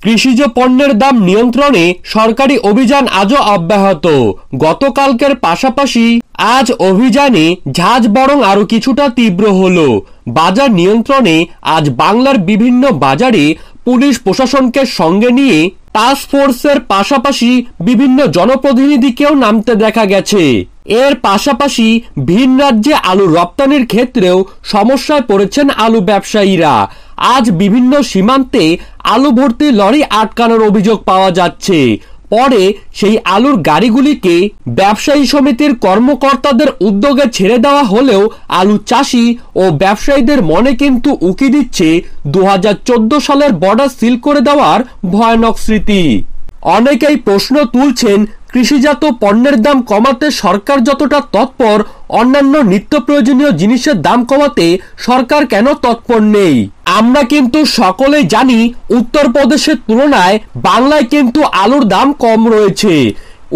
কৃষিজ পণ্যের দাম নিয়ন্ত্রণে সরকারি অভিযান আজও অব্যাহত। গতকালকের পাশাপাশি আজ অভিযানে ঝাঁজ বরং আরো কিছুটা তীব্র হলো। বাজার নিয়ন্ত্রণে আজ বাংলার বিভিন্ন বাজারে পুলিশ প্রশাসনকে সঙ্গে নিয়ে টাস্ক ফোর্সের পাশাপাশি বিভিন্ন জনপ্রতিনিধিকেও নামতে দেখা গেছে। এর পাশাপাশি ভিন রাজ্যে আলু রপ্তানির ক্ষেত্রেও সমস্যায় পড়েছেন আলু ব্যবসায়ীরা। আজ বিভিন্ন সীমান্তে আলু ভর্তি লরি আটকানোর অভিযোগ পাওয়া যাচ্ছে। পরে সেই আলুর গাড়িগুলিকে ব্যবসায়ী সমিতির কর্মকর্তাদের উদ্যোগে ছেড়ে দেওয়া হলেও আলু চাষি ও ব্যবসায়ীদের মনে কিন্তু উকি দিচ্ছে 2014 সালের বর্ডার সিল করে দেওয়ার ভয়ানক স্মৃতি। অনেকেই প্রশ্ন তুলছেন, কৃষিজাত পণ্যের দাম কমাতে সরকার যতটা তৎপর, অন্যান্য নিত্য প্রয়োজনীয় জিনিসের দাম কমাতে সরকার কেন তৎপর নেই? আমরা কিন্তু সকলেই জানি উত্তরপ্রদেশের তুলনায় বাংলায় কিন্তু আলুর দাম কম রয়েছে।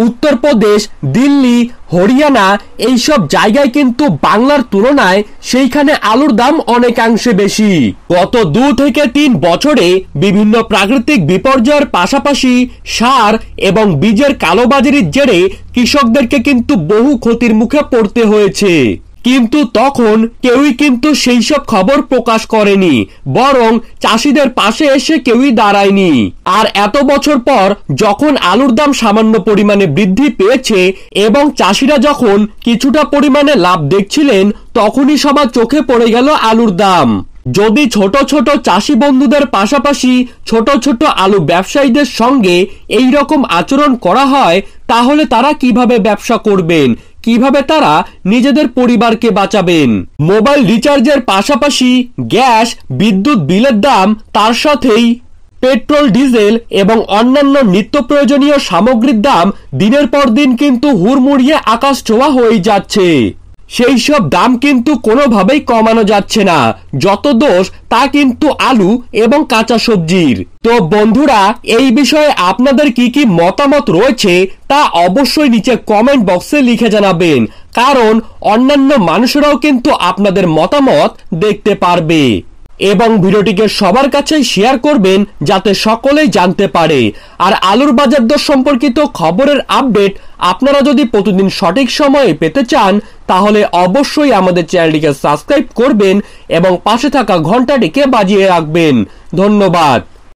উত্তরপ্রদেশ, দিল্লি, হরিয়ানা এইসব জায়গায় কিন্তু বাংলার তুলনায় সেইখানে আলুর দাম অনেকাংশে বেশি। গত 2 থেকে 3 বছরে বিভিন্ন প্রাকৃতিক বিপর্যয়ের পাশাপাশি সার এবং বীজের কালোবাজারির জেরে কৃষকদেরকে কিন্তু বহু ক্ষতির মুখে পড়তে হয়েছে। কিন্তু তখন কেউই কিন্তু সেই সব খবর প্রকাশ করেনি, বরং চাষিদের পাশে এসে কেউই দাঁড়ায়নি। আর এত বছর পর যখন আলুর দাম সামান্য পরিমাণে বৃদ্ধি পেয়েছে এবং চাষিরা যখন কিছুটা পরিমাণে লাভ দেখছিলেন, তখনই সবার চোখে পড়ে গেল আলুর দাম। যদি ছোট ছোট চাষি বন্ধুদের পাশাপাশি ছোট ছোট আলু ব্যবসায়ীদের সঙ্গে এই রকম আচরণ করা হয়, তাহলে তারা কিভাবে ব্যবসা করবেন, কিভাবে তারা নিজেদের পরিবারকে বাঁচাবেন? মোবাইল রিচার্জের পাশাপাশি গ্যাস, বিদ্যুৎ বিলের দাম, তার সাথেই পেট্রোল, ডিজেল এবং অন্যান্য নিত্য প্রয়োজনীয় সামগ্রীর দাম দিনের পর দিন কিন্তু হুড়মুড়িয়ে আকাশ ছোঁয়া হয়ে যাচ্ছে। সেই সব দাম কিন্তু কোনোভাবেই কমানো যাচ্ছে না। যত দোষ তা কিন্তু আলু এবং কাঁচা সবজির। তো বন্ধুরা, এই বিষয়ে আপনাদের কি কি মতামত রয়েছে তা অবশ্যই নিচে কমেন্ট বক্সে লিখে জানাবেন, কারণ অন্যান্য মানুষেরাও কিন্তু আপনাদের মতামত দেখতে পারবে। এবং ভিডিওটিকে সবার কাছে শেয়ার করবেন যাতে সকলেই জানতে পারে। আর আলুর বাজার দর সম্পর্কিত খবরের আপডেট আপনারা যদি প্রতিদিন সঠিক সময়ে পেতে চান, তাহলে অবশ্যই আমাদের চ্যানেলটিকে সাবস্ক্রাইব করবেন এবং পাশে থাকা ঘন্টাটিকে বাজিয়ে রাখবেন। ধন্যবাদ।